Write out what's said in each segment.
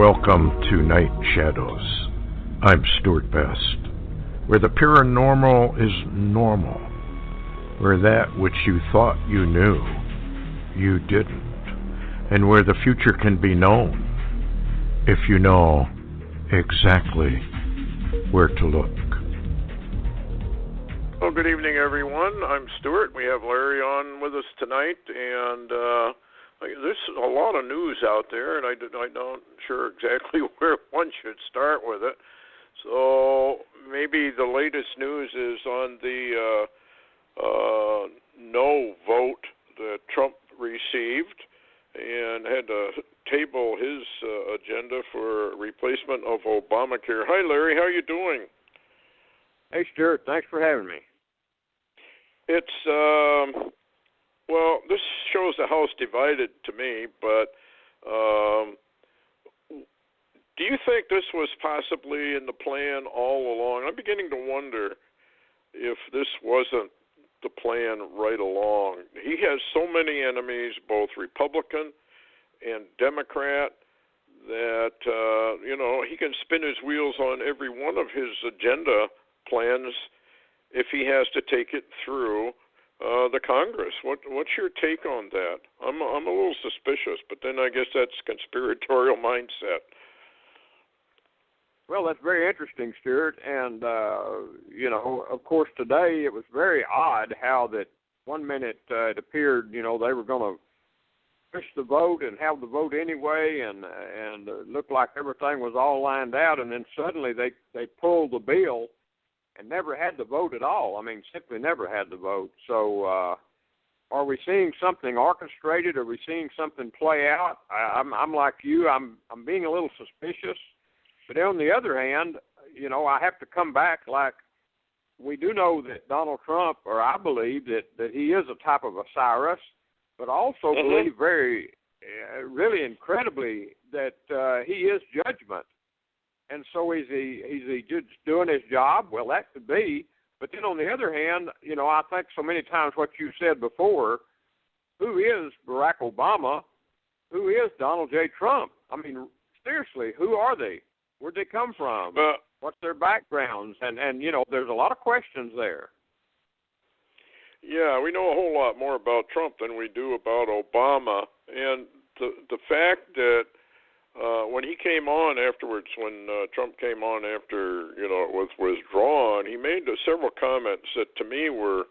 Welcome to Night Shadows. I'm Stuart Best, where the paranormal is normal, where that which you thought you knew, you didn't, and where the future can be known if you know exactly where to look. Well, good evening, everyone. I'm Stuart. We have Larry on with us tonight, and there's a lot of news out there, and I'm not sure exactly where one should start with it. So maybe the latest news is on the no vote that Trump received and had to table his agenda for replacement of Obamacare. Hi, Larry. How are you doing? Hey, Stuart. Thanks for having me. It's, well, this shows the House divided to me, but do you think this was possibly in the plan all along? I'm beginning to wonder if this wasn't the plan right along. He has so many enemies, both Republican and Democrat, that, he can spin his wheels on every one of his agenda plans if he has to take it through the Congress. What's your take on that? I'm a little suspicious, but then I guess that's conspiratorial mindset. Well, that's very interesting, Stuart. And, of course, today it was very odd how that 1 minute it appeared, they were going to push the vote and have the vote anyway, and it looked like everything was all lined out, and then suddenly they pulled the bill and never had the vote at all. I mean, simply never had the vote. So are we seeing something orchestrated? Are we seeing something play out? I'm like you. I'm being a little suspicious. But on the other hand, I have to come back like we do know that Donald Trump, or I believe that he is a type of a Cyrus, but also believe really incredibly that he is judgment. And so is he just doing his job? Well, that could be. But then on the other hand, I think so many times what you said before, who is Barack Obama? Who is Donald J. Trump? I mean, seriously, who are they? Where'd they come from? What's their backgrounds? And there's a lot of questions there. Yeah, we know a whole lot more about Trump than we do about Obama. And the fact that when he came on afterwards, when Trump came on after, it was withdrawn, he made several comments that to me were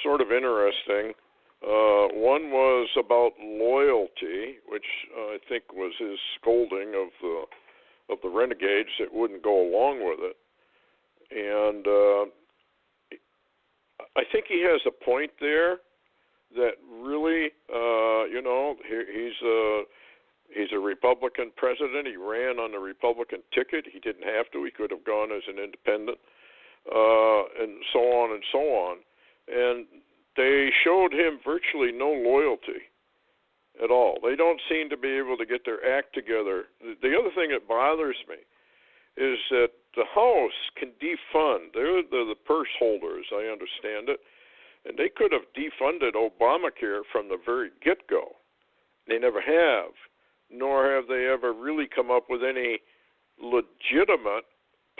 sort of interesting. One was about loyalty, which I think was his scolding of the renegades that wouldn't go along with it. And I think he has a point there that really, he's a Republican president. He ran on the Republican ticket. He didn't have to. He could have gone as an independent, and so on and so on. And they showed him virtually no loyalty at all. They don't seem to be able to get their act together. The other thing that bothers me is that the House can defund. They're the purse holders, I understand it, and they could have defunded Obamacare from the very get-go. They never have, nor have they ever really come up with any legitimate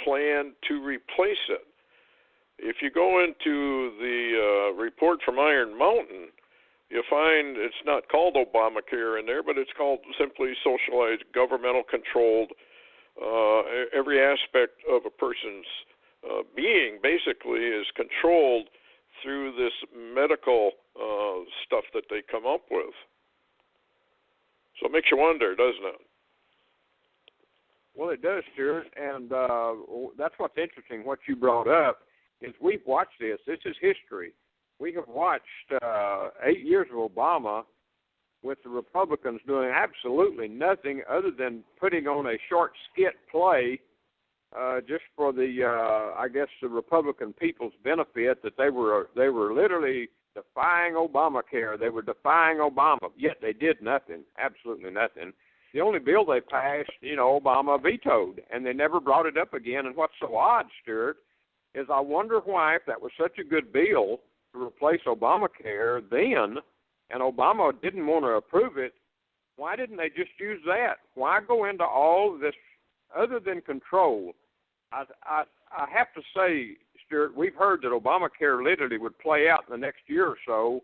plan to replace it. If you go into the report from Iron Mountain, you'll find it's not called Obamacare in there, but it's called simply socialized, governmental-controlled. Every aspect of a person's being basically is controlled through this medical stuff that they come up with. So it makes you wonder, doesn't it? Well, it does, Stuart, and that's what's interesting. What you brought up is we've watched this. This is history. We have watched 8 years of Obama with the Republicans doing absolutely nothing other than putting on a short skit play just for the Republican people's benefit, that they were literally defying Obamacare. They were defying Obama, yet they did nothing, absolutely nothing. The only bill they passed, Obama vetoed, and they never brought it up again. And what's so odd, Stuart, is I wonder why, if that was such a good bill to replace Obamacare then, and Obama didn't want to approve it, Why didn't they just use that? Why go into all this other than control? I have to say, Stuart, we've heard that Obamacare literally would play out in the next year or so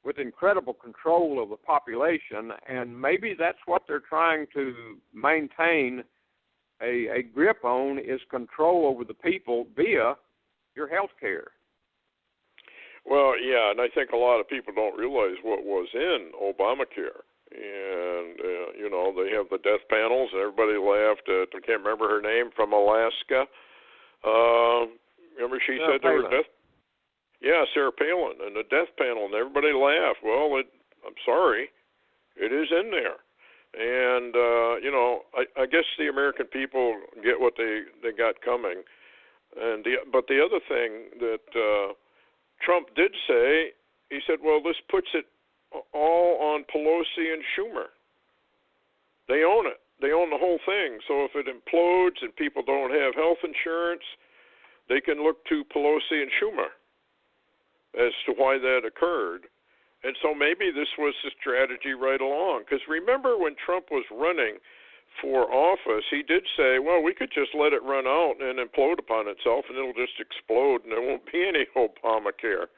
with incredible control of the population, and maybe that's what they're trying to maintain a grip on, is control over the people via your health care. Well, yeah, and I think a lot of people don't realize what was in Obamacare. And, they have the death panels, and everybody laughed at, I can't remember her name, from Alaska. Remember she said there were death? Yeah, Sarah Palin, and the death panel, and everybody laughed. Well, I'm sorry, it is in there. And, I guess the American people get what they got coming. But the other thing that Trump did say, he said, well, this puts it all on Pelosi and Schumer. They own it. They own the whole thing. So if it implodes and people don't have health insurance, they can look to Pelosi and Schumer as to why that occurred. And so maybe this was the strategy right along. Because remember when Trump was running for office, he did say, well, we could just let it run out and implode upon itself, and it'll just explode, and there won't be any Obamacare.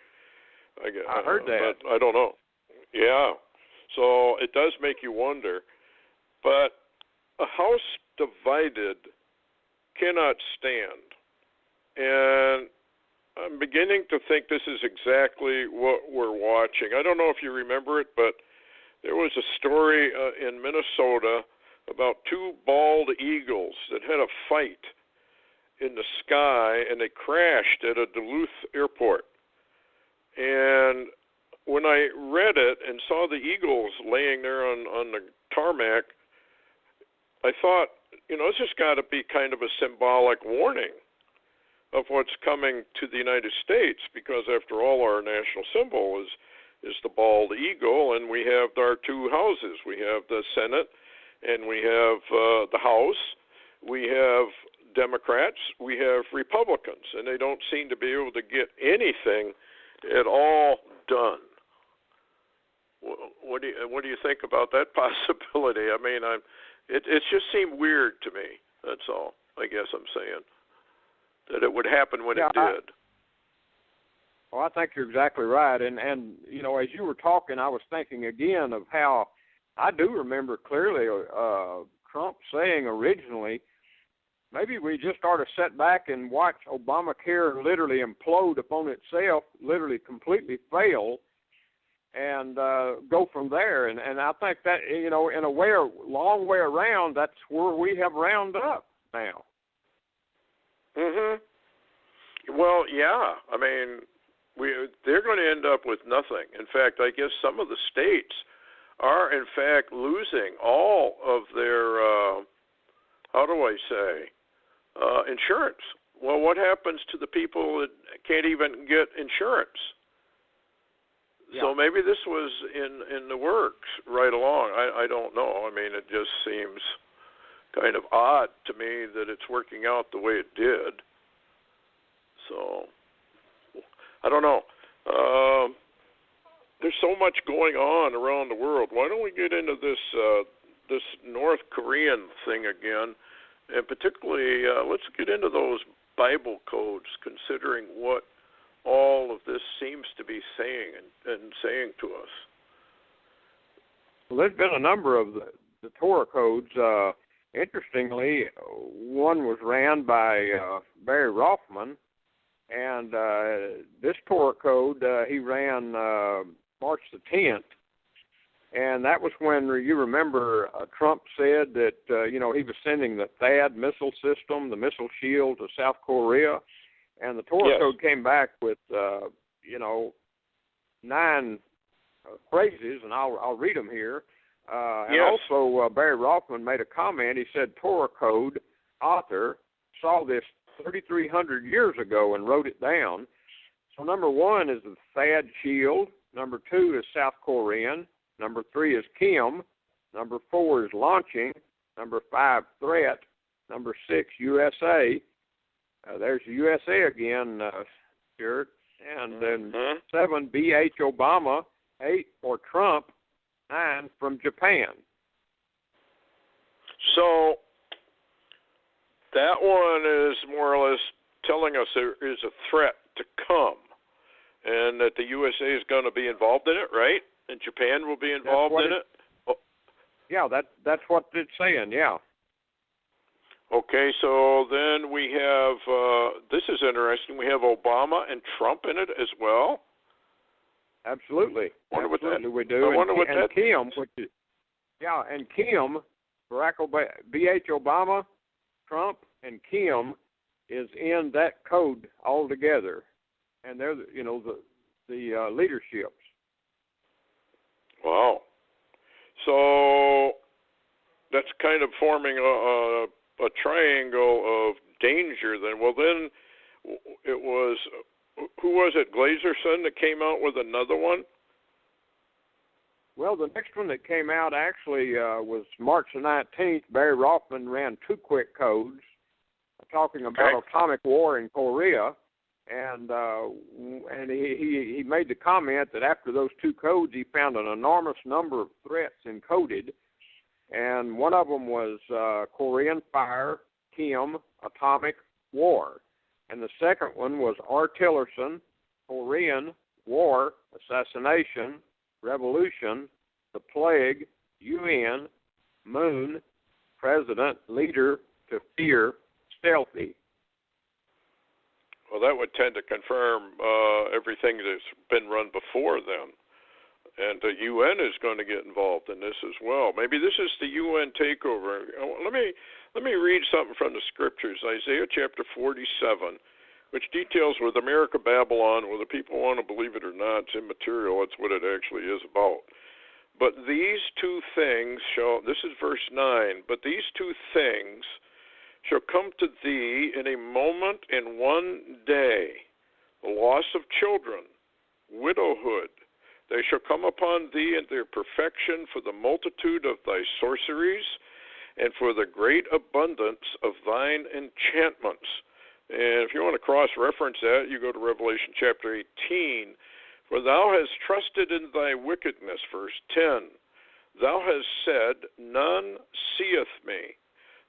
I heard that. But I don't know. Yeah. So it does make you wonder. But a house divided cannot stand. And I'm beginning to think this is exactly what we're watching. I don't know if you remember it, but there was a story in Minnesota about two bald eagles that had a fight in the sky, and they crashed at a Duluth airport. And when I read it and saw the eagles laying there on the tarmac, I thought, this has got to be kind of a symbolic warning of what's coming to the United States, because after all, our national symbol is the bald eagle, and we have our two houses. We have the Senate, and we have the House. We have Democrats. We have Republicans, and they don't seem to be able to get anything at all done. What do you think about that possibility? I mean, it just seemed weird to me. That's all. I guess I'm saying that it would happen when it did. I think you're exactly right. And as you were talking, I was thinking again of how I do remember clearly Trump saying originally, maybe we just ought to sit back and watch Obamacare literally implode upon itself, literally completely fail, and go from there. And I think that, in a way, a long way around, that's where we have round up now. Well, yeah. I mean, they're going to end up with nothing. In fact, I guess some of the states are, in fact, losing all of their, insurance. Well, what happens to the people that can't even get insurance? Yeah. So maybe this was in the works right along. I don't know. I mean, it just seems kind of odd to me that it's working out the way it did. So, I don't know. There's so much going on around the world. Why don't we get into this North Korean thing again? And particularly, let's get into those Bible codes, considering what all of this seems to be saying and saying to us. Well, there's been a number of the Torah codes. Interestingly, one was ran by Barry Rothman, and this Torah code he ran March the 10th, and that was when, you remember, Trump said that, he was sending the THAAD missile system, the missile shield, to South Korea, and the Torah code came back with, 9 phrases, and I'll read them here. And also, Barry Rothman made a comment. He said Torah code author saw this 3,300 years ago and wrote it down. So number 1 is the THAAD shield. Number 2 is South Korean. Number 3 is Kim. Number 4 is launching. Number 5, threat. Number 6, USA. There's USA again, Stuart. And then 7, BH Obama. 8, or Trump. 9, from Japan. So that one is more or less telling us there is a threat to come, and that the USA is going to be involved in it, right? And Japan will be involved in it? Yeah, that's what it's saying, yeah. Okay, so then we have, this is interesting, we have Obama and Trump in it as well? Absolutely. Absolutely, we do. I wonder what that Kim, which is, yeah, and Kim, B.H. Obama, Trump, and Kim is in that code altogether, and they're the leaderships. Wow. So that's kind of forming a triangle of danger. Then, well, then it was, who was it? Glazerson that came out with another one. Well, the next one that came out actually was March the 19th. Barry Rothman ran 2 quick codes talking about atomic war in Korea, and he made the comment that after those 2 codes, he found an enormous number of threats encoded, and one of them was Korean fire, Kim, atomic war, and the second one was R. Tillerson, Korean war, assassination, revolution, the plague, UN, moon, president, leader, to fear, stealthy. Well, that would tend to confirm everything that's been run before then. And the UN is going to get involved in this as well. Maybe this is the UN takeover. Let me read something from the scriptures. Isaiah chapter 47, which details with America, Babylon, whether people want to believe it or not, it's immaterial. It's what it actually is about. But these 2 things shall, this is verse 9, but these 2 things shall come to thee in a moment, in one day, the loss of children, widowhood. They shall come upon thee in their perfection for the multitude of thy sorceries and for the great abundance of thine enchantments. And if you want to cross-reference that, you go to Revelation chapter 18. For thou hast trusted in thy wickedness, verse 10. Thou hast said, none seeth me.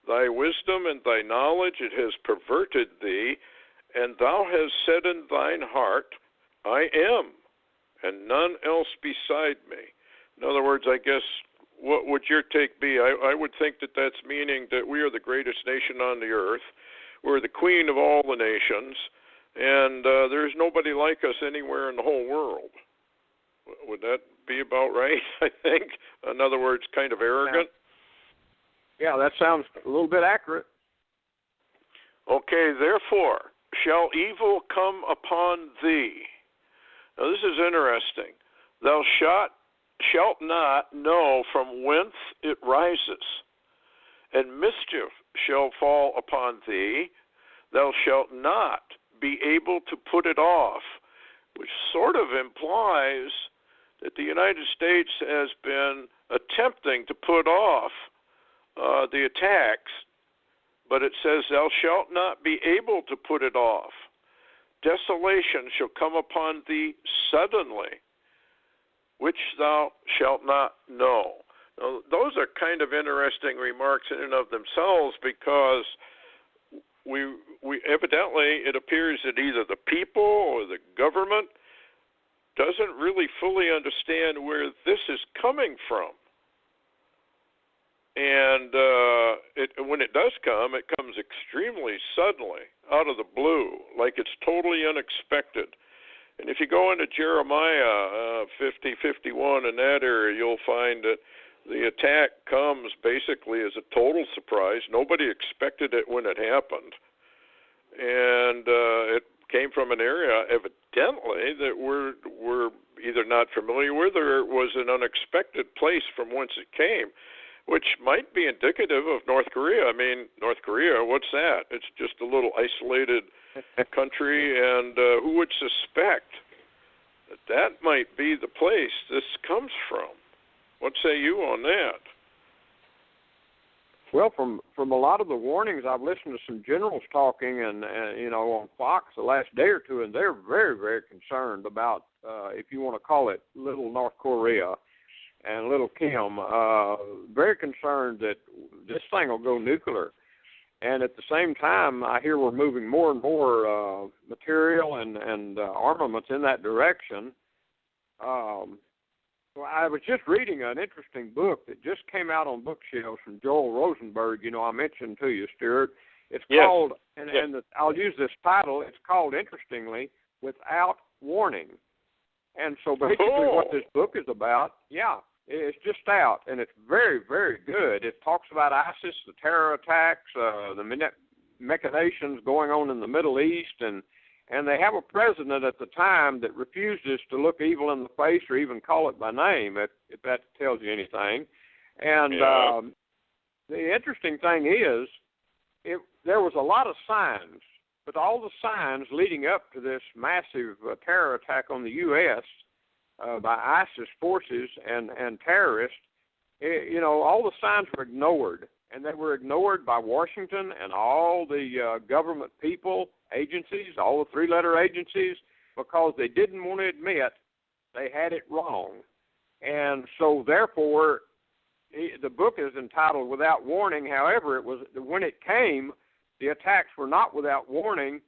Thy wisdom and thy knowledge it has perverted thee, and thou hast said in thine heart, I am, and none else beside me. In other words, I guess, what would your take be? I would think that that's meaning that we are the greatest nation on the earth. We're the queen of all the nations, and there's nobody like us anywhere in the whole world. Would that be about right, I think? In other words, kind of arrogant? Yeah, that sounds a little bit accurate. Okay, therefore, shall evil come upon thee. Now, this is interesting. Thou shalt not know from whence it rises, and mischief shall fall upon thee. Thou shalt not be able to put it off, which sort of implies that the United States has been attempting to put off the attacks, but it says, thou shalt not be able to put it off. Desolation shall come upon thee suddenly, which thou shalt not know. Now, those are kind of interesting remarks in and of themselves, because we evidently, it appears that either the people or the government doesn't really fully understand where this is coming from. And when it does come, it comes extremely suddenly, out of the blue, like it's totally unexpected. And if you go into Jeremiah 50:51 in that area, you'll find that the attack comes basically as a total surprise. Nobody expected it when it happened. And it came from an area, evidently, that we're either not familiar with, or it was an unexpected place from whence it came, which might be indicative of North Korea. I mean, North Korea, what's that? It's just a little isolated country, and who would suspect that that might be the place this comes from? What say you on that? Well, from a lot of the warnings, I've listened to some generals talking, and on Fox the last day or two, and they're very, very concerned about, if you want to call it, little North Korea. and little Kim, very concerned that this thing will go nuclear. And at the same time, I hear we're moving more and more material and armaments in that direction. Well, I was just reading an interesting book that just came out on bookshelves from Joel Rosenberg. You know, I mentioned to you, Stuart. It's called, I'll use this title. It's called, interestingly, Without Warning. And so basically what this book is about, it's just out, and it's very, very good. It talks about ISIS, the terror attacks, the machinations going on in the Middle East, and they have a president at the time that refuses to look evil in the face or even call it by name, if that tells you anything. And the interesting thing is, there was a lot of signs, but all the signs leading up to this massive terror attack on the U.S. By ISIS forces and terrorists, all the signs were ignored. And they were ignored by Washington and all the government people, agencies, all the three-letter agencies, because they didn't want to admit they had it wrong. And so, therefore, the book is entitled Without Warning. However, it was when it came, the attacks were not without warning,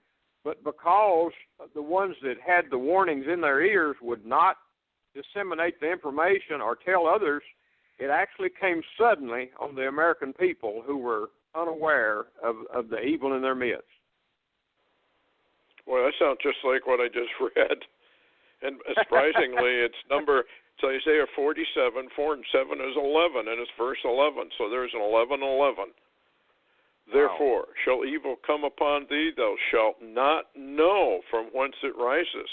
but because the ones that had the warnings in their ears would not disseminate the information or tell others, it actually came suddenly on the American people who were unaware of the evil in their midst. Well, that sounds just like what I just read. And surprisingly, it's Isaiah 47, 4 and 7 is 11, and it's verse 11. So there's an 11:11. Therefore, shall evil come upon thee, thou shalt not know from whence it rises.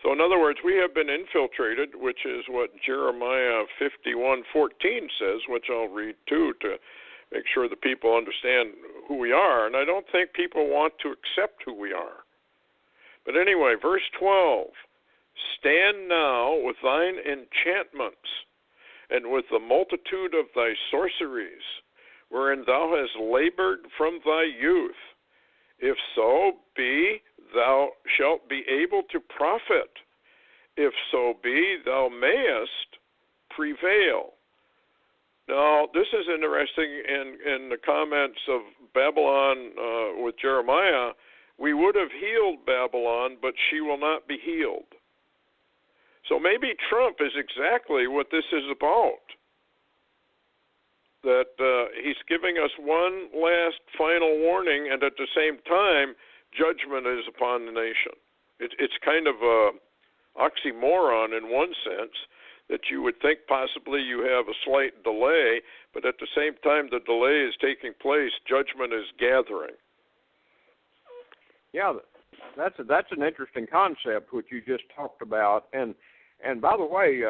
So in other words, we have been infiltrated, which is what Jeremiah 51:14 says, which I'll read too to make sure the people understand who we are. And I don't think people want to accept who we are. But anyway, verse 12, stand now with thine enchantments and with the multitude of thy sorceries, wherein thou hast labored from thy youth. If so be, thou shalt be able to profit. If so be, thou mayest prevail. Now, this is interesting in the comments of Babylon with Jeremiah. We would have healed Babylon, but she will not be healed. So maybe Trump is exactly what this is about. That he's giving us one last final warning, and at the same time, judgment is upon the nation. It's kind of a oxymoron in one sense, that you would think possibly you have a slight delay, but at the same time the delay is taking place, judgment is gathering. Yeah, that's an interesting concept which you just talked about. And by the way,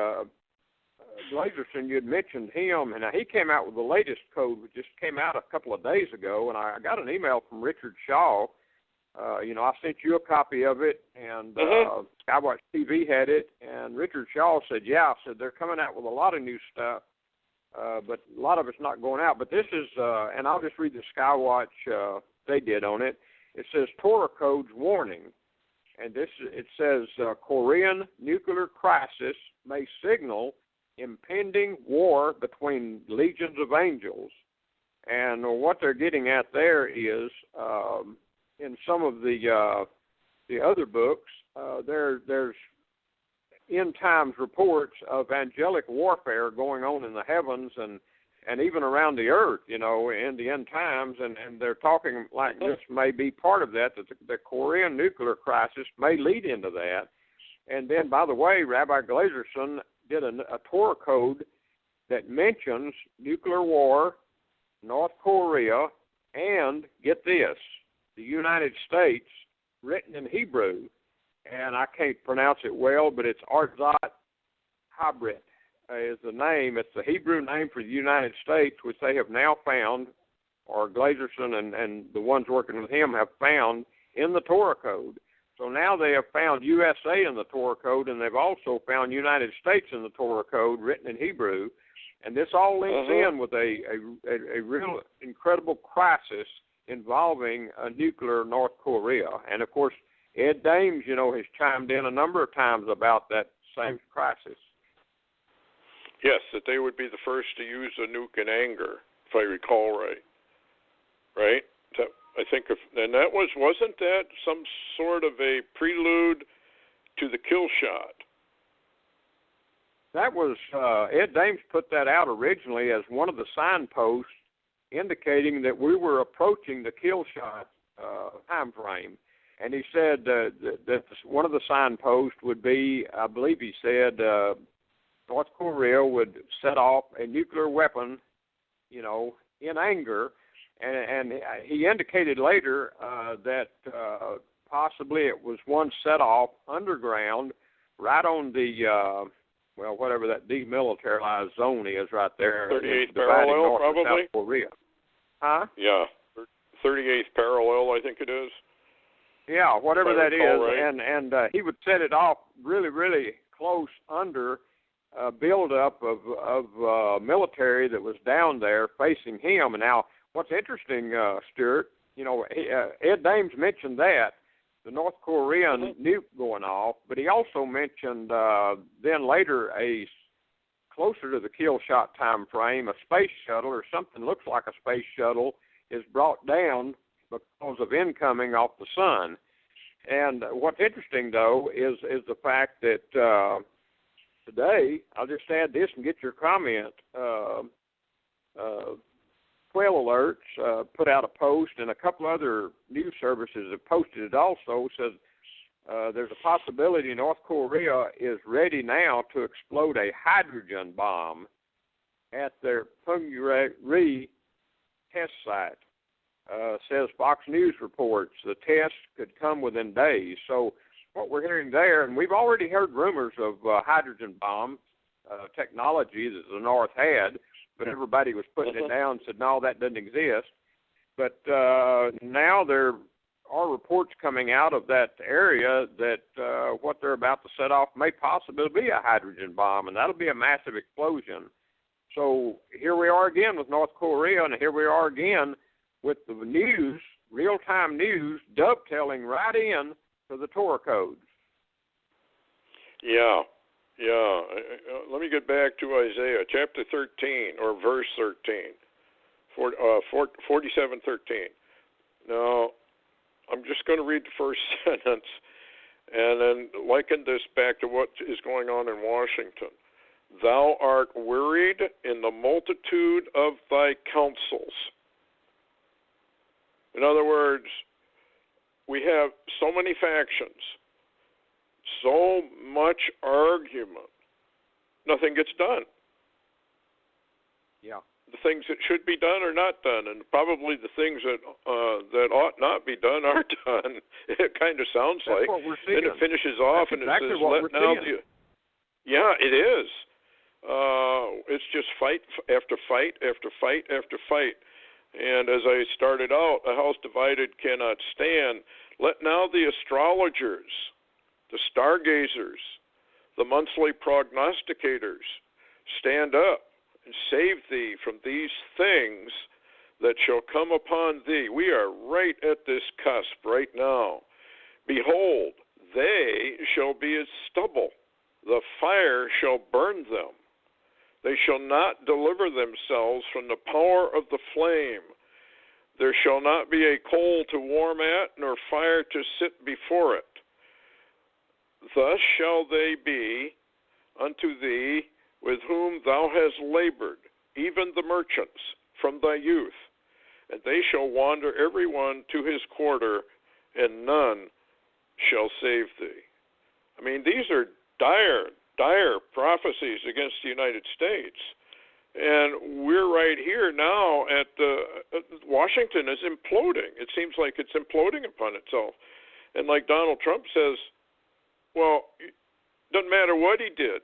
Glazerson, you had mentioned him, and he came out with the latest code, which just came out a couple of days ago, and I got an email from Richard Shaw. I sent you a copy of it, and Skywatch TV had it, and Richard Shaw said, they're coming out with a lot of new stuff, but a lot of it's not going out. But this is, and I'll just read the Skywatch they did on it. It says, Torah Codes Warning, and it says, Korean nuclear crisis may signal impending war between legions of angels. And what they're getting at there is, in some of the other books, there's end times reports of angelic warfare going on in the heavens and even around the earth, in the end times, and they're talking like this may be part of that the Korean nuclear crisis may lead into that. And then, by the way, Rabbi Glazerson did a Torah code that mentions nuclear war, North Korea, and, get this, the United States, written in Hebrew, and I can't pronounce it well, but it's Arzat Habrit is the name. It's the Hebrew name for the United States, which they have now found, or Glazerson and the ones working with him have found in the Torah code. So now they have found USA in the Torah code, and they've also found United States in the Torah code written in Hebrew. And this all links in with a real incredible crisis involving a nuclear North Korea. And, of course, Ed Dames, has chimed in a number of times about that same crisis. Yes, that they would be the first to use a nuke in anger, if I recall right. Right? I think, and that wasn't that some sort of a prelude to the kill shot? That was Ed Dames put that out originally as one of the signposts indicating that we were approaching the kill shot time frame. And he said that one of the signposts would be, I believe he said, North Korea would set off a nuclear weapon, in anger. And he indicated later that possibly it was one set off underground right on the, whatever that demilitarized zone is right there. 38th parallel, North probably? South Korea. Huh? Yeah, 38th parallel, I think it is. Yeah, whatever that is. Right. And he would set it off really, really close under a buildup of military that was down there facing him. And now, what's interesting, Stuart, Ed Dames mentioned that, the North Korean nuke going off, but he also mentioned then later closer to the kill shot time frame, a space shuttle or something looks like a space shuttle is brought down because of incoming off the sun. And what's interesting, though, is the fact that today, I'll just add this and get your comment, Quail Alerts put out a post, and a couple other news services have posted it also, says there's a possibility North Korea is ready now to explode a hydrogen bomb at their Punggye-ri test site. Says Fox News reports the test could come within days. So what we're hearing there, and we've already heard rumors of hydrogen bomb technology that the North had, but everybody was putting it down and said, no, that doesn't exist. But now there are reports coming out of that area that what they're about to set off may possibly be a hydrogen bomb, and that'll be a massive explosion. So here we are again with North Korea, and here we are again with the news, real-time news, dovetailing right in to the Torah codes. Yeah. Let me get back to Isaiah, chapter 13, or verse 13, 47:13. Now, I'm just going to read the first sentence and then liken this back to what is going on in Washington. Thou art wearied in the multitude of thy counsels. In other words, we have so many factions, so much argument, nothing gets done. Yeah. The things that should be done are not done, and probably the things that ought not be done are done. It kind of sounds That's like. What we're seeing. Then it finishes off That's and exactly it says, what "Let we're now seeing. Yeah, it is. It's just fight after fight after fight after fight. And as I started out, a house divided cannot stand. Let now the astrologers, the stargazers, the monthly prognosticators stand up and save thee from these things that shall come upon thee. We are right at this cusp right now. Behold, they shall be as stubble. The fire shall burn them. They shall not deliver themselves from the power of the flame. There shall not be a coal to warm at, nor fire to sit before it. Thus shall they be unto thee with whom thou hast labored, even the merchants from thy youth. And they shall wander every one to his quarter, and none shall save thee. I mean, these are dire prophecies against the United States. And we're right here now at Washington is imploding. It seems like it's imploding upon itself. And like Donald Trump says, well, it doesn't matter what he did.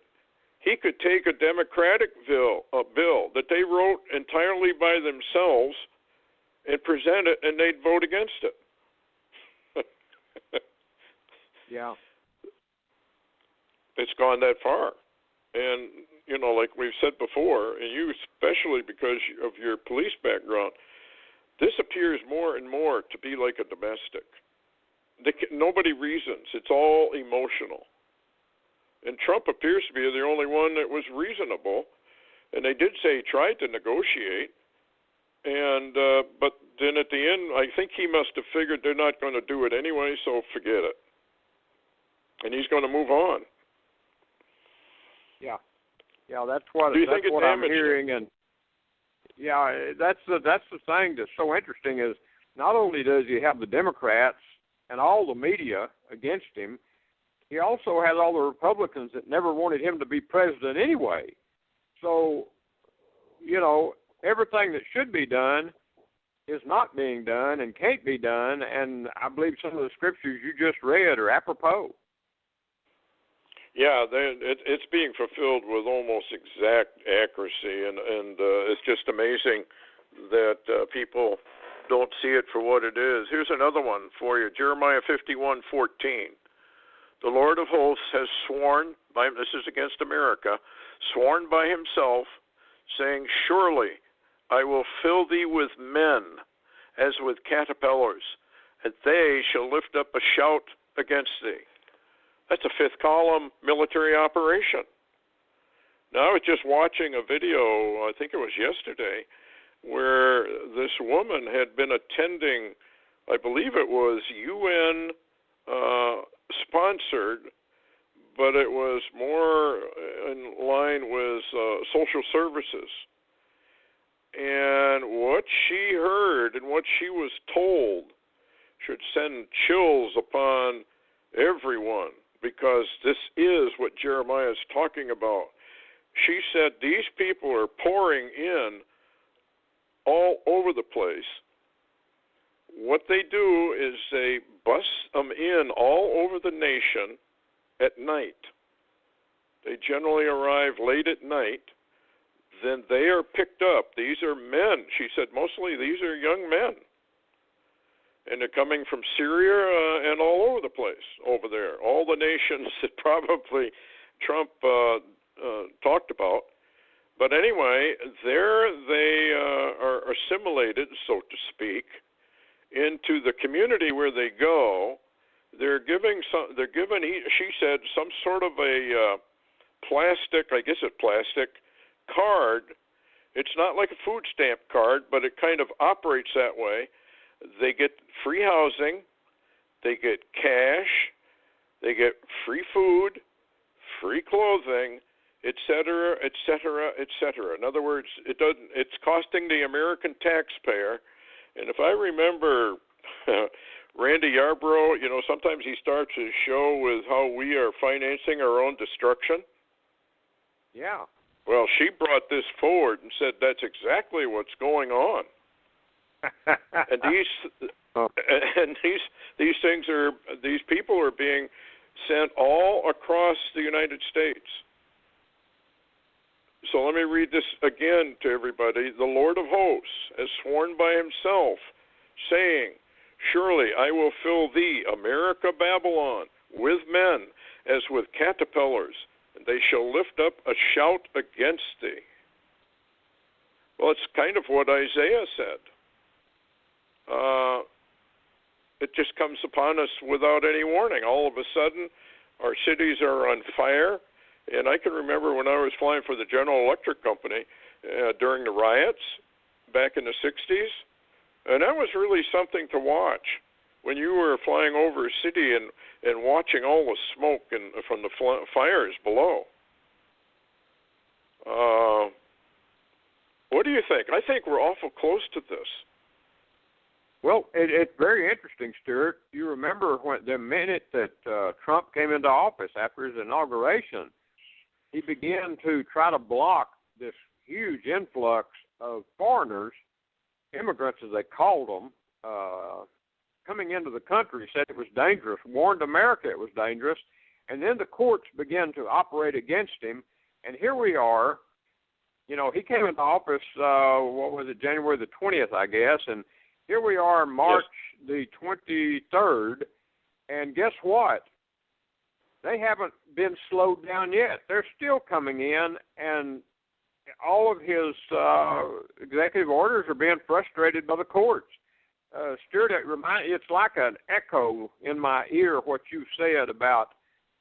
He could take a Democratic bill that they wrote entirely by themselves and present it, and they'd vote against it. Yeah. It's gone that far. And, like we've said before, and you especially because of your police background, this appears more and more to be like a domestic. Nobody reasons. It's all emotional. And Trump appears to be the only one that was reasonable, And they did say he tried to negotiate, and but then at the end, I think he must have figured they're not going to do it anyway, so forget it. And he's going to move on. Yeah, that's what I'm hearing, and that's the thing that's so interesting is not only does he have the Democrats and all the media against him, he also has all the Republicans that never wanted him to be president anyway. So, everything that should be done is not being done and can't be done, and I believe some of the scriptures you just read are apropos. Yeah, it's being fulfilled with almost exact accuracy, and it's just amazing that people don't see it for what it is. Here's another one for you, Jeremiah 51:14. The Lord of hosts has sworn, this is against America, sworn by himself, saying, surely I will fill thee with men as with caterpillars, and they shall lift up a shout against thee. That's a fifth column military operation. Now, I was just watching a video, I think it was yesterday, where this woman had been attending, I believe it was UN sponsored, but it was more in line with social services. And what she heard and what she was told should send chills upon everyone, because this is what Jeremiah is talking about. She said these people are pouring in all over the place. What they do is they bus them in all over the nation at night. They generally arrive late at night. Then they are picked up. These are men. She said mostly these are young men. And they're coming from Syria and all over the place over there. All the nations that probably Trump talked about. But anyway, there they are assimilated, so to speak, into the community where they go. They're given, she said, some sort of a plastic, I guess it's plastic, card. It's not like a food stamp card, but it kind of operates that way. They get free housing, they get cash, they get free food, free clothing, etc., etc., etc. In other words, it's costing the American taxpayer. And if I remember Randy Yarbrough, sometimes he starts his show with how we are financing our own destruction. Yeah. Well, she brought this forward and said that's exactly what's going on. And these people are being sent all across the United States. So let me read this again to everybody. The Lord of hosts has sworn by himself, saying, surely I will fill thee, America, Babylon, with men as with caterpillars, and they shall lift up a shout against thee. Well, it's kind of what Isaiah said. It just comes upon us without any warning. All of a sudden, our cities are on fire. And I can remember when I was flying for the General Electric Company during the riots back in the 60s, and that was really something to watch. When you were flying over a city and watching all the smoke from the fires below. What do you think? I think we're awful close to this. Well, it's very interesting, Stuart. You remember when the minute that Trump came into office after his inauguration, he began to try to block this huge influx of foreigners, immigrants as they called them, coming into the country. Said it was dangerous, warned America it was dangerous, and then the courts began to operate against him. And here we are. He came into office, January the 20th, I guess, and here we are, March the 23rd, and guess what? They haven't been slowed down yet. They're still coming in, and all of his executive orders are being frustrated by the courts. Stuart, it's like an echo in my ear what you said about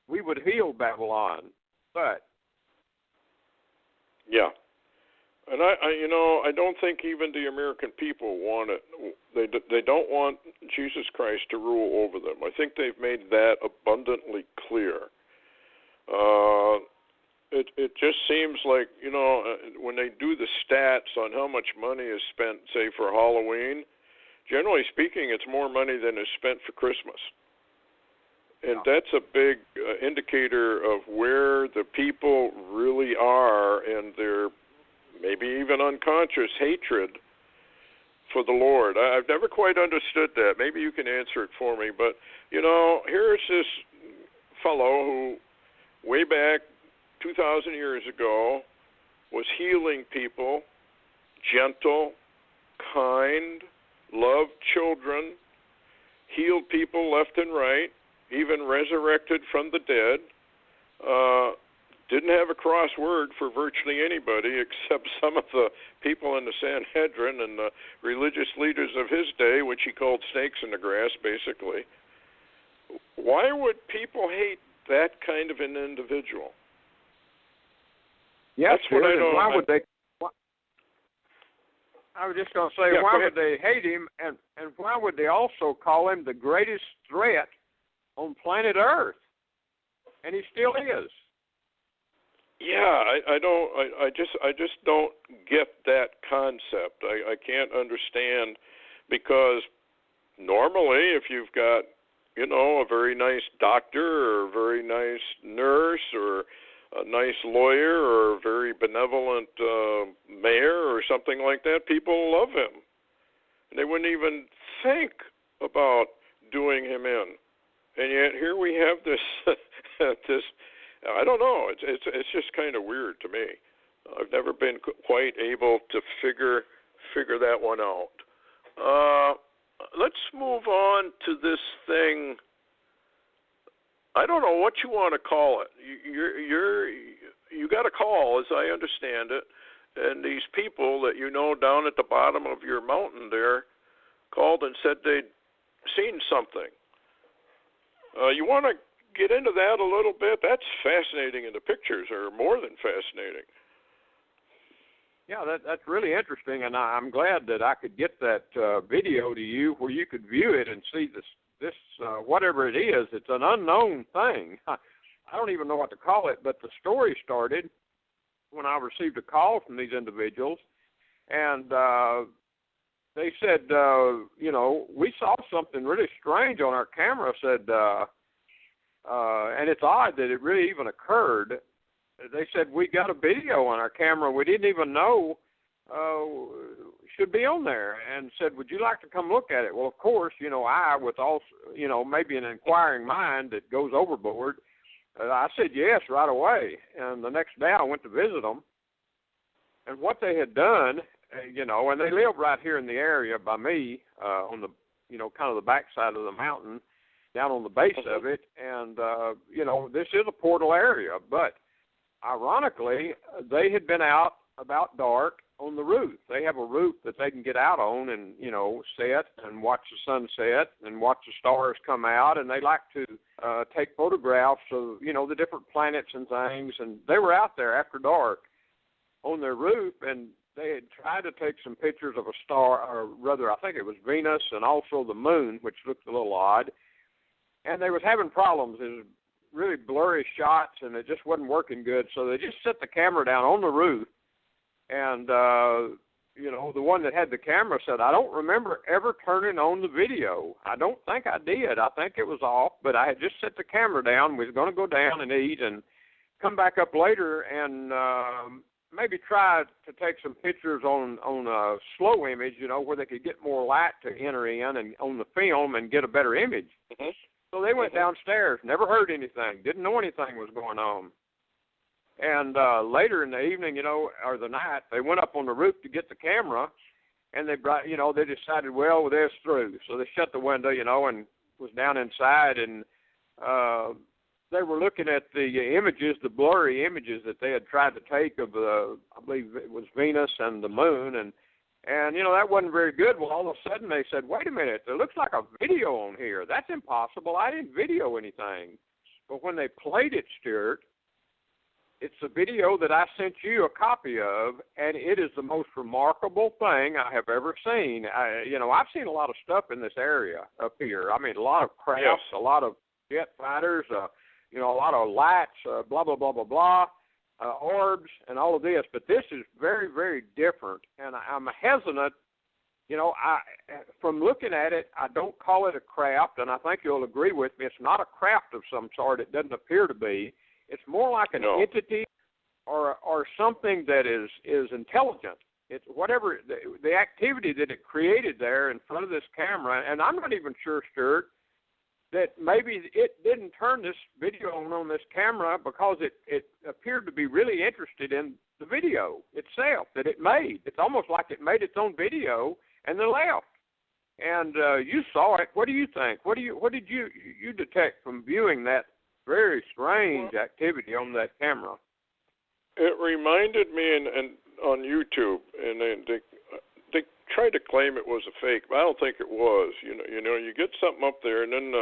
we would heal Babylon, but... Yeah. And I don't think even the American people want it. They don't want Jesus Christ to rule over them. I think they've made that abundantly clear. It just seems like, when they do the stats on how much money is spent, say, for Halloween, generally speaking, it's more money than is spent for Christmas. And that's a big indicator of where the people really are and their maybe even unconscious hatred for the Lord. I've never quite understood that. Maybe you can answer it for me. But, here's this fellow who, way back 2,000 years ago, was healing people, gentle, kind, loved children, healed people left and right, even resurrected from the dead, didn't have a cross word for virtually anybody except some of the people in the Sanhedrin and the religious leaders of his day, which he called snakes in the grass, basically. Why would people hate that kind of an individual? Yes, that's what I don't. Why would they? I was just going to say, why would they hate him, and why would they also call him the greatest threat on planet Earth? And he still is. Yeah, I just don't get that concept. I can't understand, because normally if you've got, a very nice doctor or a very nice nurse or a nice lawyer or a very benevolent mayor or something like that, people love him. And they wouldn't even think about doing him in. And yet here we have this this, I don't know, it's just kind of weird to me. I've never been quite able to figure that one out. Let's move on to this thing. I don't know what you want to call it. You got a call, as I understand it, and these people that down at the bottom of your mountain there called and said they'd seen something. You want to get into that a little bit? That's fascinating, and the pictures are more than fascinating. Yeah, that's really interesting, and I'm glad that I could get that video to you where you could view it and see this whatever it is. It's an unknown thing. I don't even know what to call it, but the story started when I received a call from these individuals, and they said, we saw something really strange on our camera, said, and it's odd that it really even occurred. They said, we got a video on our camera we didn't even know should be on there, and said, would you like to come look at it? Well, of course, I, with also, maybe an inquiring mind that goes overboard, I said yes right away. And the next day I went to visit them, and what they had done, and they live right here in the area by me, on the, kind of the backside of the mountain, down on the base of it, and, this is a portal area, but ironically, they had been out about dark on the roof. They have a roof that they can get out on and, sit and watch the sunset and watch the stars come out, and they like to take photographs of, the different planets and things, and they were out there after dark on their roof, and they had tried to take some pictures of a star, or rather, I think it was Venus, and also the moon, which looked a little odd, and they was having problems. It was really blurry shots, and it just wasn't working good, so they just set the camera down on the roof. And, the one that had the camera said, I don't remember ever turning on the video. I don't think I did. I think it was off, but I had just set the camera down. We was going to go down and eat and come back up later and maybe try to take some pictures on a slow image, where they could get more light to enter in and on the film and get a better image. Mm-hmm. So they went downstairs, never heard anything, didn't know anything was going on. And later in the evening, or the night, they went up on the roof to get the camera, and they brought, they decided, well, they're through. So they shut the window, and was down inside, and they were looking at the images, the blurry images that they had tried to take of the, I believe it was Venus and the moon, and that wasn't very good. Well, all of a sudden they said, wait a minute, there looks like a video on here. That's impossible. I didn't video anything. But when they played it, Stuart, it's a video that I sent you a copy of, and it is the most remarkable thing I have ever seen. I've seen a lot of stuff in this area up here. I mean, a lot of crafts, a lot of jet fighters, a lot of lights, blah, blah, blah, blah, blah, orbs, and all of this. But this is very, very different, and I'm hesitant. From looking at it, I don't call it a craft, and I think you'll agree with me. It's not a craft of some sort. It doesn't appear to be. It's more like an entity or something that is intelligent. It's whatever the activity that it created there in front of this camera, and I'm not even sure, Stuart, that maybe it didn't turn this video on this camera because it appeared to be really interested in the video itself that it made. It's almost like it made its own video and then left. And you saw it. What do you think? What did you detect from viewing that very strange activity on that camera? It reminded me, and on YouTube, and they tried to claim it was a fake, but I don't think it was. You get something up there, and then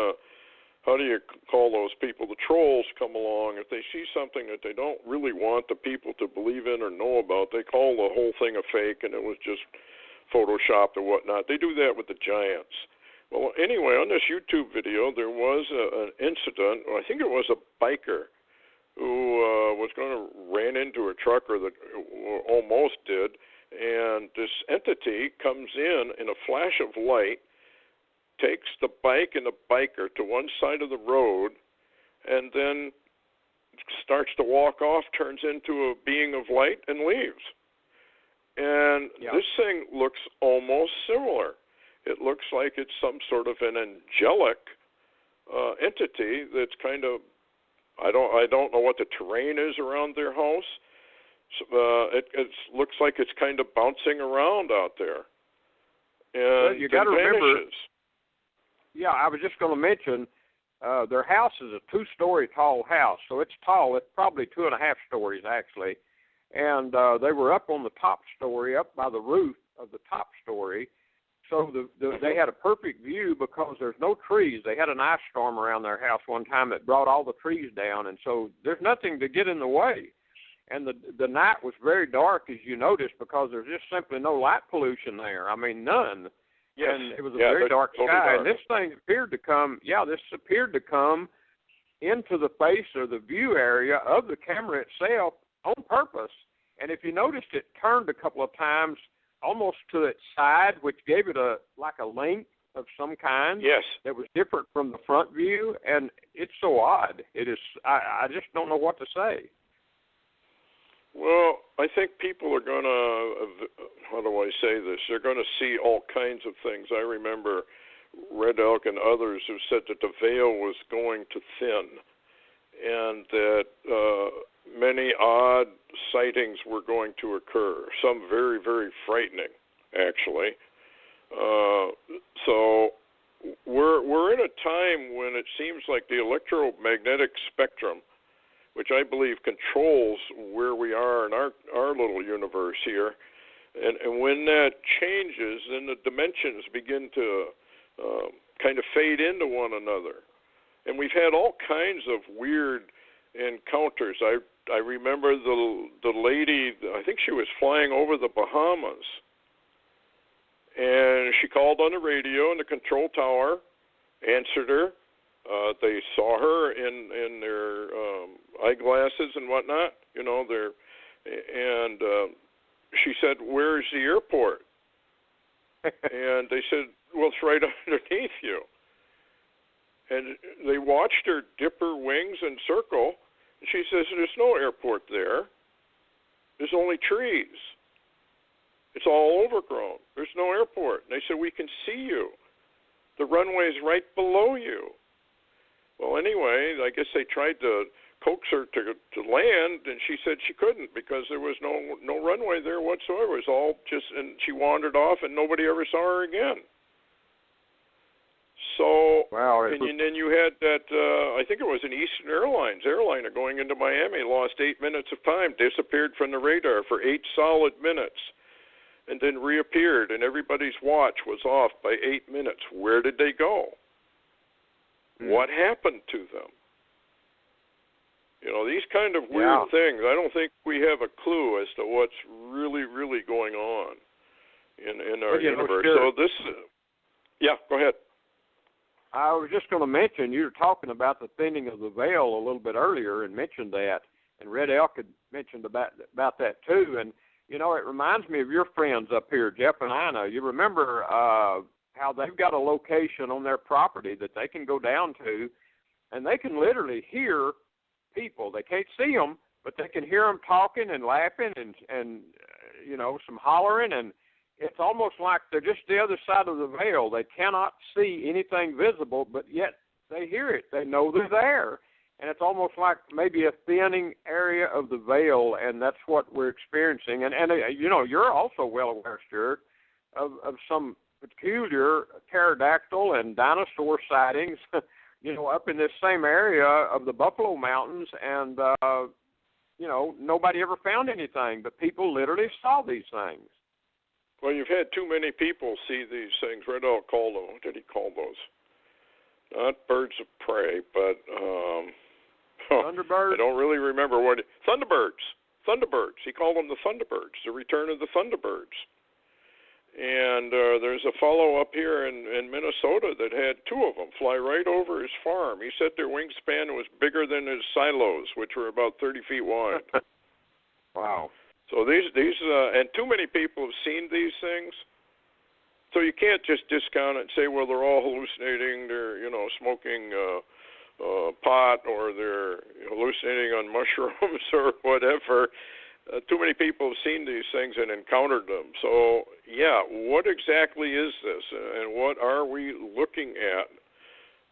how do you call those people? The trolls come along. If they see something that they don't really want the people to believe in or know about, they call the whole thing a fake, and it was just photoshopped or whatnot. They do that with the giants. Well, anyway, on this YouTube video, there was an incident. I think it was a biker who was going to ran into a trucker that almost did, and this entity comes in a flash of light, takes the bike and the biker to one side of the road, and then starts to walk off, turns into a being of light, and leaves. And this thing looks almost similar. It looks like it's some sort of an angelic entity that's kind of, I don't know what the terrain is around their house. It looks like it's kind of bouncing around out there. And you got to remember. vanishes. Yeah, I was just going to mention their house is a 2-story tall house, so it's tall. It's probably 2.5 stories actually. And they were up on the top story, up by the roof of the top story. So they had a perfect view because there's no trees. They had an ice storm around their house one time that brought all the trees down, and so there's nothing to get in the way. And the night was very dark, as you noticed, because there's just simply no light pollution there. I mean, none. Yes. And it was a very dark sky. Dark. And this thing appeared to come into the face or the view area of the camera itself on purpose. And if you noticed, it turned a couple of times almost to its side, which gave it a length of some kind. Yes. That was different from the front view, and it's so odd. It is. I just don't know what to say. Well, I think people are going to, how do I say this? They're going to see all kinds of things. I remember Red Elk and others who said that the veil was going to thin, and that many odd sightings were going to occur, some very, very frightening, actually. So we're in a time when it seems like the electromagnetic spectrum, which I believe controls where we are in our little universe here, and when that changes, then the dimensions begin to kind of fade into one another. And we've had all kinds of weird encounters. I remember the lady, I think she was flying over the Bahamas, and she called on the radio, and the control tower answered her. They saw her in their eyeglasses and whatnot, and she said, "Where's the airport?" And they said, "Well, it's right underneath you." And they watched her dip her wings and circle. And she says, "There's no airport there. There's only trees. It's all overgrown. There's no airport." And they said, "We can see you. The runway's right below you." Well, anyway, I guess they tried to coax her to land, and she said she couldn't because there was no runway there whatsoever. It was all just, and she wandered off, and nobody ever saw her again. So, wow, and then you had that, I think it was an Eastern airliner going into Miami, lost 8 minutes of time, disappeared from the radar for 8 solid minutes, and then reappeared, and everybody's watch was off by 8 minutes. Where did they go? What happened to them? These kind of weird things. I don't think we have a clue as to what's really, really going on in our universe. So this, go ahead. I was just going to mention, you were talking about the thinning of the veil a little bit earlier and mentioned that, and Red Elk had mentioned about that too. And, it reminds me of your friends up here, Jeff and Ina. You remember how they've got a location on their property that they can go down to, and they can literally hear people. They can't see them, but they can hear them talking and laughing and some hollering, and it's almost like they're just the other side of the veil. They cannot see anything visible, but yet they hear it. They know they're there. And it's almost like maybe a thinning area of the veil, and that's what we're experiencing. And you're also well aware, Stuart, of some peculiar pterodactyl and dinosaur sightings, up in this same area of the Buffalo Mountains, and, nobody ever found anything, but people literally saw these things. Well, you've had too many people see these things. Red Elk called them. What did he call those? Not birds of prey, but Thunderbirds? I don't really remember what. Thunderbirds. Thunderbirds. He called them the Thunderbirds, the return of the Thunderbirds. And there's a fellow up here in Minnesota that had two of them fly right over his farm. He said their wingspan was bigger than his silos, which were about 30 feet wide. Wow. So these and too many people have seen these things. So you can't just discount it and say, well, they're all hallucinating. They're, smoking pot, or they're hallucinating on mushrooms or whatever. Too many people have seen these things and encountered them. So, what exactly is this, and what are we looking at?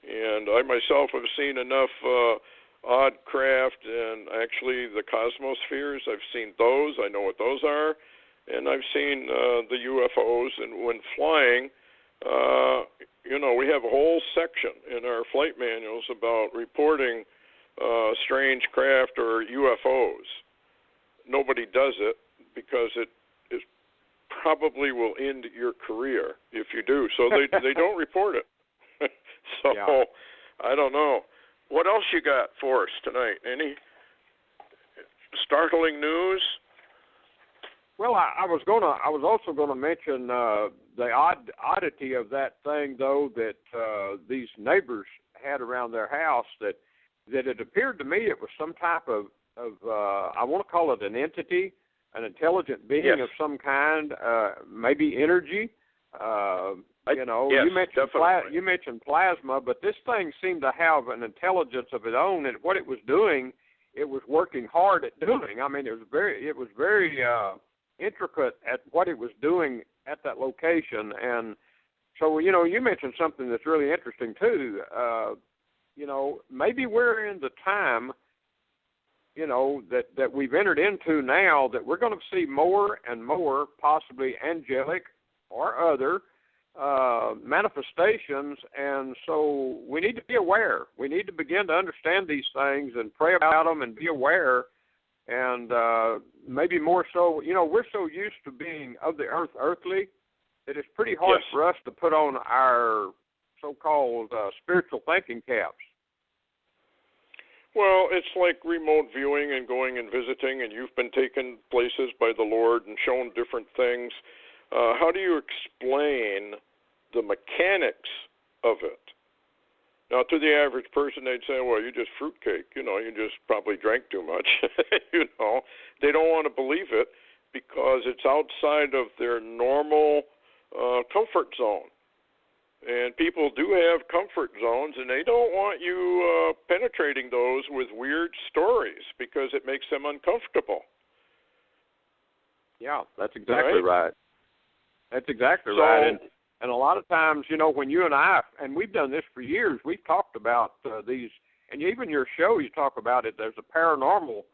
And I myself have seen enough odd craft, and actually the cosmospheres. I've seen those. I know what those are. And I've seen the UFOs, and when flying, we have a whole section in our flight manuals about reporting strange craft or UFOs. Nobody does it because it probably will end your career if you do. So they don't report it. I don't know. What else you got for us tonight? Any startling news? Well, I was also gonna mention the oddity of that thing, though, that these neighbors had around their house. That it appeared to me it was some type of I want to call it an entity, an intelligent being of some kind, maybe energy. You mentioned plasma, but this thing seemed to have an intelligence of its own, and what it was doing, it was working hard at doing. I mean, it was very intricate at what it was doing at that location. And so, you mentioned something that's really interesting too. Maybe we're in the time, that we've entered into now, that we're going to see more and more possibly angelic or other manifestations, and so we need to be aware. We need to begin to understand these things and pray about them and be aware, and maybe more so, we're so used to being of the earth, earthly, that it's pretty hard for us to put on our so-called spiritual thinking caps. Well, it's like remote viewing and going and visiting, and you've been taken places by the Lord and shown different things. How do you explain the mechanics of it? Now, to the average person, they'd say, well, you're just fruitcake. You just probably drank too much. They don't want to believe it because it's outside of their normal comfort zone. And people do have comfort zones, and they don't want you penetrating those with weird stories because it makes them uncomfortable. Yeah, that's exactly right. That's exactly right. And a lot of times, when you and I, and we've done this for years, we've talked about these, and even your show, you talk about it, there's a paranormal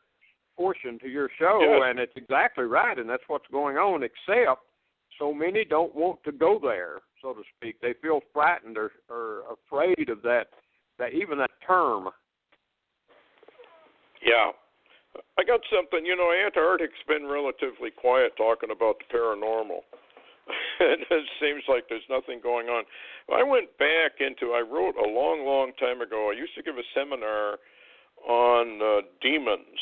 portion to your show, and it's exactly right, and that's what's going on, except so many don't want to go there, so to speak. They feel frightened or afraid of that even that term. Yeah. I got something, Antarctic's been relatively quiet talking about the paranormal. It seems like there's nothing going on. I went back I wrote a long, long time ago, I used to give a seminar on demons.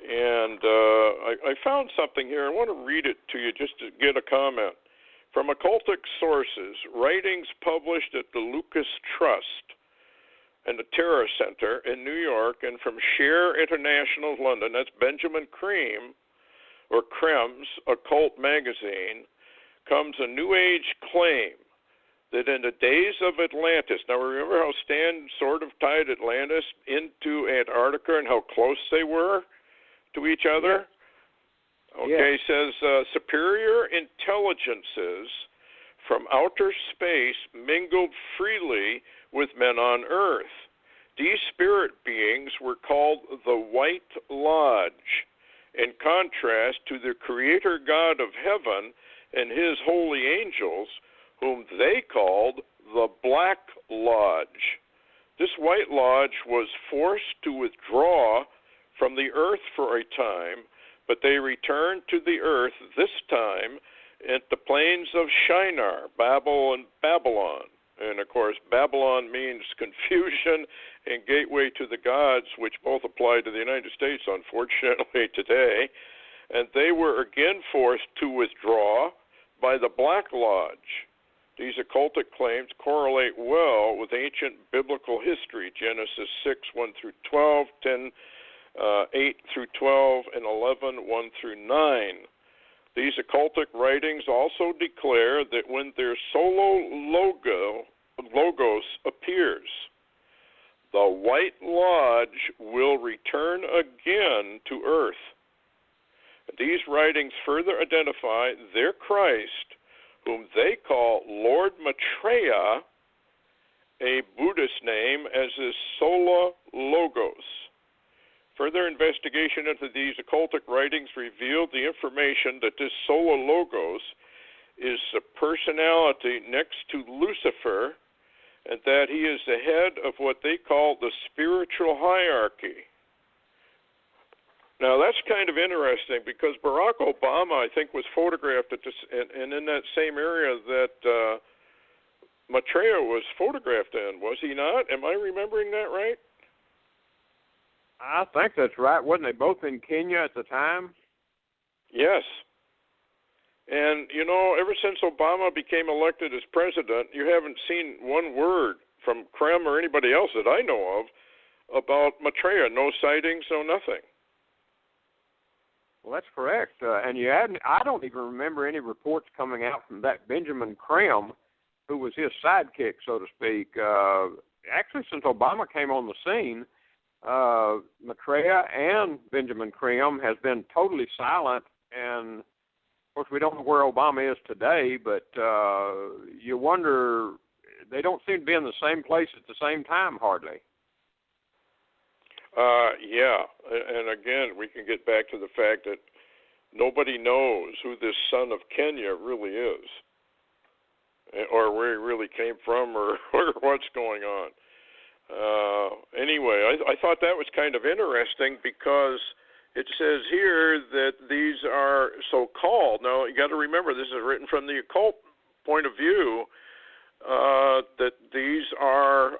And I found something here. I want to read it to you just to get a comment. From occultic sources, writings published at the Lucas Trust and the Terror Center in New York, and from Share International London, that's Benjamin Creme, or Krem's Occult Magazine, comes a New Age claim that in the days of Atlantis, now remember how Stan sort of tied Atlantis into Antarctica and how close they were to each other? Yeah. Okay, says superior intelligences from outer space mingled freely with men on Earth. These spirit beings were called the White Lodge, in contrast to the Creator God of heaven and his holy angels, whom they called the Black Lodge. This White Lodge was forced to withdraw from the earth for a time, but they returned to the earth this time at the plains of Shinar, Babylon. And of course, Babylon means confusion and gateway to the gods, which both apply to the United States, unfortunately, today. And they were again forced to withdraw by the Black Lodge. These occultic claims correlate well with ancient biblical history, Genesis 6, 1 through 12, 10, 8 through 12, and 11, 1 through 9. These occultic writings also declare that when their solo logos appears, the White Lodge will return again to Earth. These writings further identify their Christ, whom they call Lord Maitreya, a Buddhist name, as his Sola Logos. Further investigation into these occultic writings revealed the information that this Sola Logos is the personality next to Lucifer, and that he is the head of what they call the spiritual hierarchy. Now, that's kind of interesting because Barack Obama, I think, was photographed at this, and in that same area that Maitreya was photographed in, was he not? Am I remembering that right? I think that's right. Wasn't they both in Kenya at the time? Yes. And, you know, ever since Obama became elected as president, you haven't seen one word from Krem or anybody else that I know of about Maitreya. No sightings, no nothing. Well, that's correct. And I don't even remember any reports coming out from that Benjamin Creme, who was his sidekick, so to speak. Actually, since Obama came on the scene, Maitreya and Benjamin Creme has been totally silent, and of course we don't know where Obama is today, but you wonder, they don't seem to be in the same place at the same time hardly. Yeah, and again, we can get back to the fact that nobody knows who this son of Kenya really is, or where he really came from, or what's going on. Anyway, I thought that was kind of interesting because it says here that these are so-called. Now, you got to remember, this is written from the occult point of view, that these are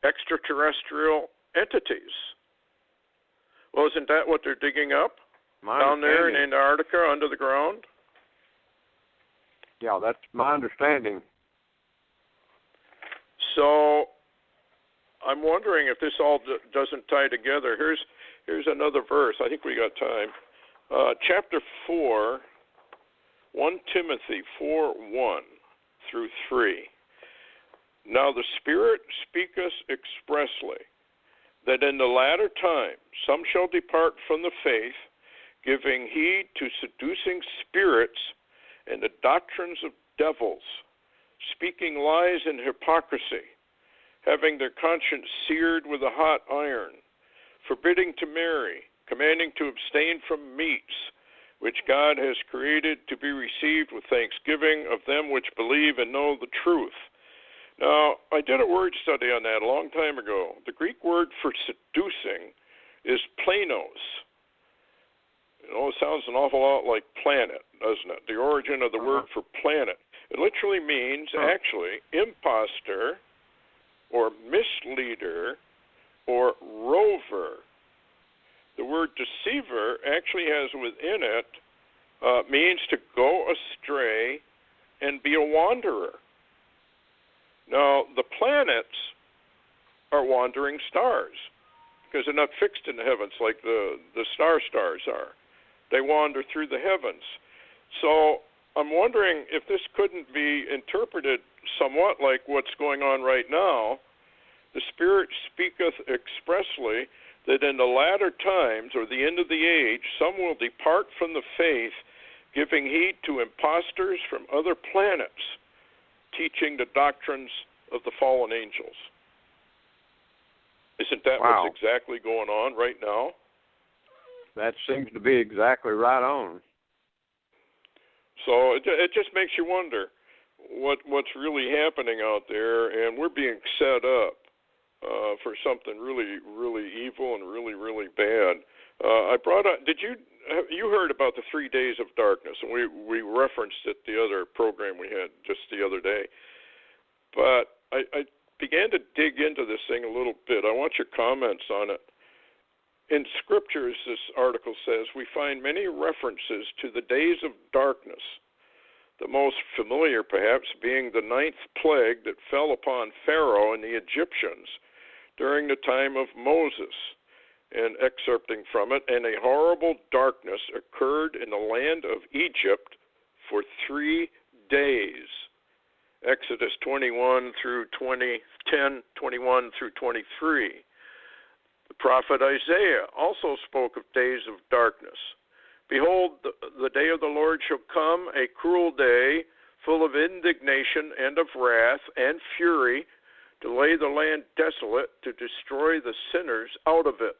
extraterrestrial entities. Well, isn't that what they're digging up down there in Antarctica under the ground? Yeah, that's my understanding. So I'm wondering if this all doesn't tie together. Here's another verse. I think we got time. Chapter 4, 1 Timothy 4:1 through 3. Now the Spirit speaketh expressly, that in the latter time some shall depart from the faith, giving heed to seducing spirits and the doctrines of devils, speaking lies and hypocrisy, having their conscience seared with a hot iron, forbidding to marry, commanding to abstain from meats, which God has created to be received with thanksgiving of them which believe and know the truth. Now, I did a word study on that a long time ago. The Greek word for seducing is planos. You know, it sounds an awful lot like planet, doesn't it? The origin of the word for planet. It literally means, actually, imposter or misleader, or rover. The word deceiver actually has within it means to go astray and be a wanderer. Now, the planets are wandering stars because they're not fixed in the heavens like the stars are. They wander through the heavens. So I'm wondering if this couldn't be interpreted somewhat like what's going on right now. The Spirit speaketh expressly that in the latter times, or the end of the age, some will depart from the faith, giving heed to impostors from other planets, teaching the doctrines of the fallen angels. Isn't that what's exactly going on right now? That seems to be exactly right on. So it just makes you wonder what's really happening out there, and we're being set up for something really, really evil and really, really bad. I brought up. You heard about the 3 days of darkness, and we referenced it the other program we had just the other day. But I began to dig into this thing a little bit. I want your comments on it. In scriptures, this article says, we find many references to the days of darkness, the most familiar perhaps being the 9th plague that fell upon Pharaoh and the Egyptians during the time of Moses. And excerpting from it, and a horrible darkness occurred in the land of Egypt for 3 days. Exodus 21 through 10, 21 through 23. The prophet Isaiah also spoke of days of darkness. Behold, the day of the Lord shall come, a cruel day, full of indignation and of wrath and fury, to lay the land desolate, to destroy the sinners out of it.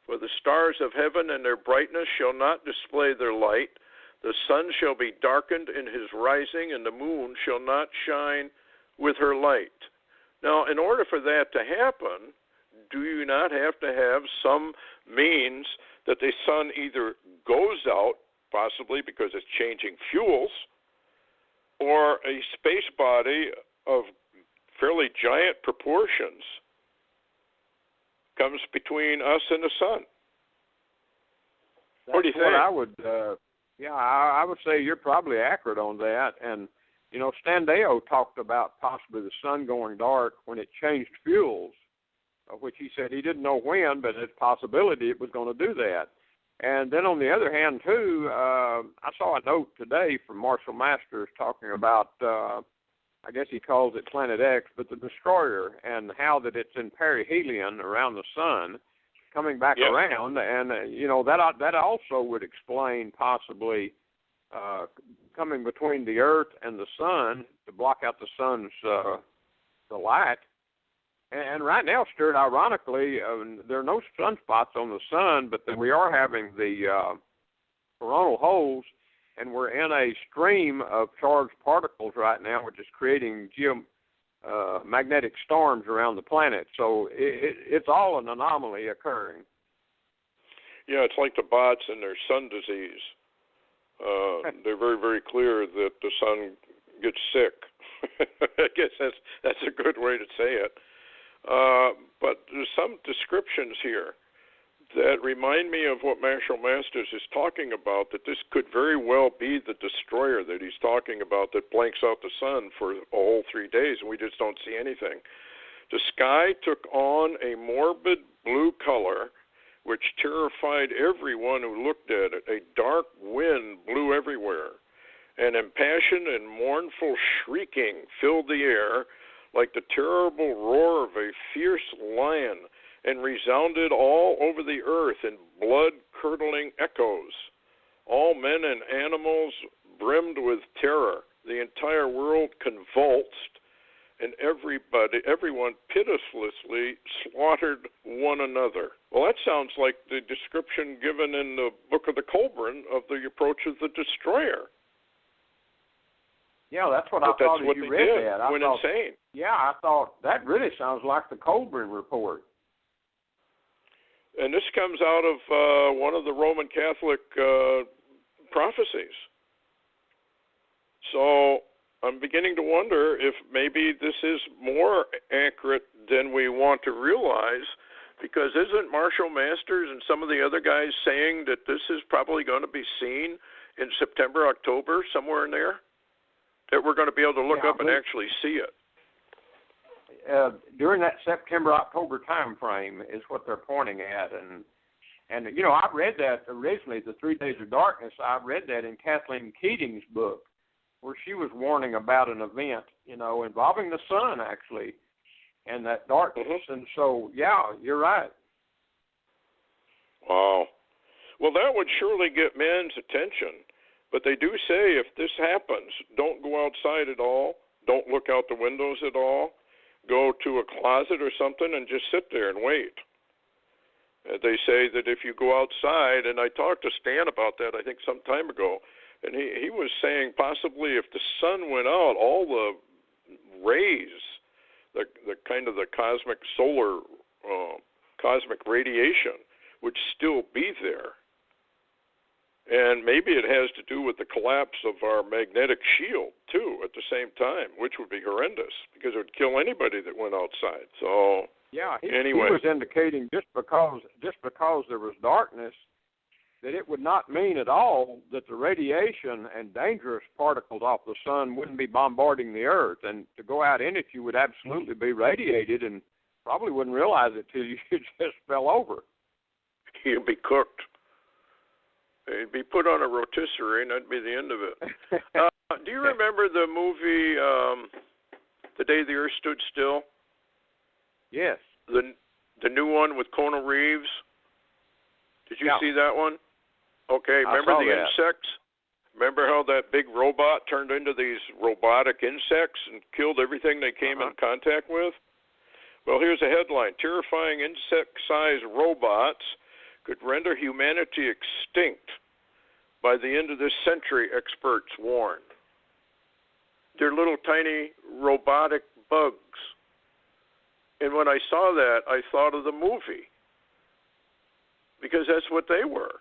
For the stars of heaven and their brightness shall not display their light. The sun shall be darkened in his rising, and the moon shall not shine with her light. Now, in order for that to happen, do you not have to have some means that the sun either goes out, possibly because it's changing fuels, or a space body of fairly giant proportions comes between us and the sun? What do you think? I would, I would say you're probably accurate on that. And, you know, Standeo talked about possibly the sun going dark when it changed fuels, which he said he didn't know when, but it's a possibility it was going to do that. And then on the other hand, too, I saw a note today from Marshall Masters talking about, I guess he calls it Planet X, but the destroyer, and how that it's in perihelion around the sun, coming back around, and you know that also would explain possibly coming between the Earth and the sun to block out the sun's the light. And right now, Stuart, ironically, there are no sunspots on the sun, but we are having the coronal holes. And we're in a stream of charged particles right now, which is creating magnetic storms around the planet. So it's all an anomaly occurring. Yeah, it's like the bots and their sun disease. They're very, very clear that the sun gets sick. I guess that's a good way to say it. But there's some descriptions here that remind me of what Marshall Masters is talking about, that this could very well be the destroyer that he's talking about that blanks out the sun for a whole 3 days, and we just don't see anything. The sky took on a morbid blue color, which terrified everyone who looked at it. A dark wind blew everywhere. An impassioned and mournful shrieking filled the air like the terrible roar of a fierce lion, and resounded all over the earth in blood-curdling echoes. All men and animals brimmed with terror. The entire world convulsed, and everyone pitilessly slaughtered one another. Well, that sounds like the description given in the Book of the Colburn of the approach of the destroyer. Yeah, that's what I thought as you read that. I thought, insane. Yeah, I thought that really sounds like the Colburn report. And this comes out of one of the Roman Catholic prophecies. So I'm beginning to wonder if maybe this is more accurate than we want to realize, Because isn't Marshall Masters and some of the other guys saying that this is probably going to be seen in September, October, somewhere in there? That we're going to be able to look up and actually see it. During that September-October time frame is what they're pointing at. And you know, I read that originally, the 3 Days of Darkness. I read that in Kathleen Keating's book, where she was warning about an event, you know, involving the sun, actually, and that darkness. Mm-hmm. And so, yeah, you're right. Wow. Well, that would surely get men's attention. But they do say if this happens, don't go outside at all. Don't look out the windows at all. Go to a closet or something and just sit there and wait. They say that if you go outside, and I talked to Stan about that, I think some time ago, and he was saying possibly if the sun went out, all the rays, the kind of the cosmic solar, cosmic radiation would still be there. And maybe it has to do with the collapse of our magnetic shield, too, at the same time, which would be horrendous because it would kill anybody that went outside. So, yeah, anyway. He was indicating just because there was darkness, that it would not mean at all that the radiation and dangerous particles off the sun wouldn't be bombarding the Earth. And to go out in it, you would absolutely be radiated and probably wouldn't realize it till you just fell over. You'd be cooked. It'd be put on a rotisserie, and that'd be the end of it. Do you remember the movie The Day the Earth Stood Still? Yes. The new one with Keanu Reeves? Did you see that one? Okay, remember the insects? Remember how that big robot turned into these robotic insects and killed everything they came in contact with? Well, here's a headline. Terrifying insect-sized robots could render humanity extinct by the end of this century, experts warn. They're little tiny robotic bugs. And when I saw that, I thought of the movie, because that's what they were.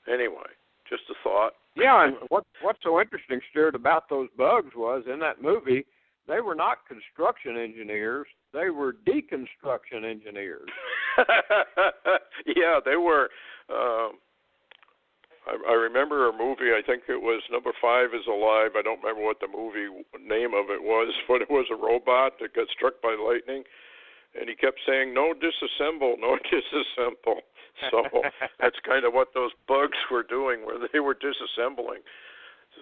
Anyway, just a thought. Yeah, and what's so interesting, Stuart, about those bugs was, in that movie, they were not construction engineers. They were deconstruction engineers. Yeah, they were. I remember a movie, I think it was Number 5 is Alive. I don't remember what the movie name of it was, but it was a robot that got struck by lightning, and he kept saying, no disassemble, no disassemble. So that's kind of what those bugs were doing, where they were disassembling.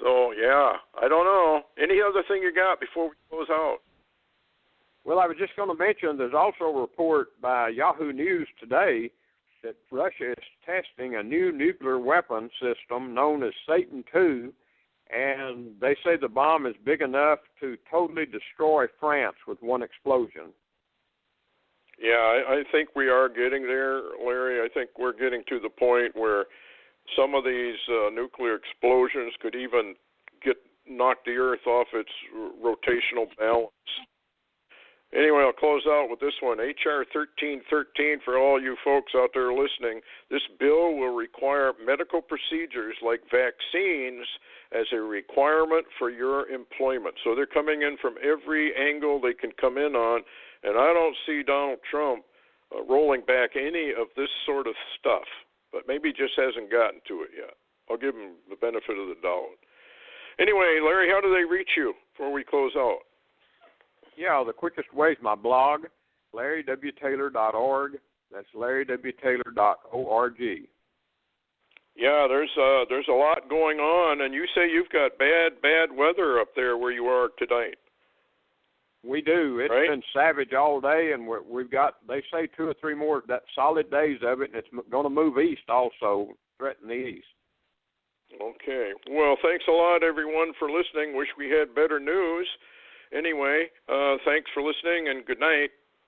So, yeah, I don't know. Any other thing you got before we close out? Well, I was just going to mention there's also a report by Yahoo News today that Russia is testing a new nuclear weapon system known as Satan II, and they say the bomb is big enough to totally destroy France with one explosion. Yeah, I think we are getting there, Larry. I think we're getting to the point where some of these nuclear explosions could even knock the Earth off its rotational balance. Anyway, I'll close out with this one. H.R. 1313, for all you folks out there listening, this bill will require medical procedures like vaccines as a requirement for your employment. So they're coming in from every angle they can come in on, and I don't see Donald Trump rolling back any of this sort of stuff, but maybe just hasn't gotten to it yet. I'll give him the benefit of the doubt. Anyway, Larry, how do they reach you before we close out? Yeah, the quickest way is my blog, LarryWTaylor.org. That's LarryWTaylor.org. Yeah, there's a lot going on, and you say you've got bad weather up there where you are tonight. We do. It's been savage all day, and we've got, they say, 2 or 3 more solid days of it, and it's going to move east also, threaten the east. Okay. Well, thanks a lot, everyone, for listening. Wish we had better news. Anyway, thanks for listening, and good night.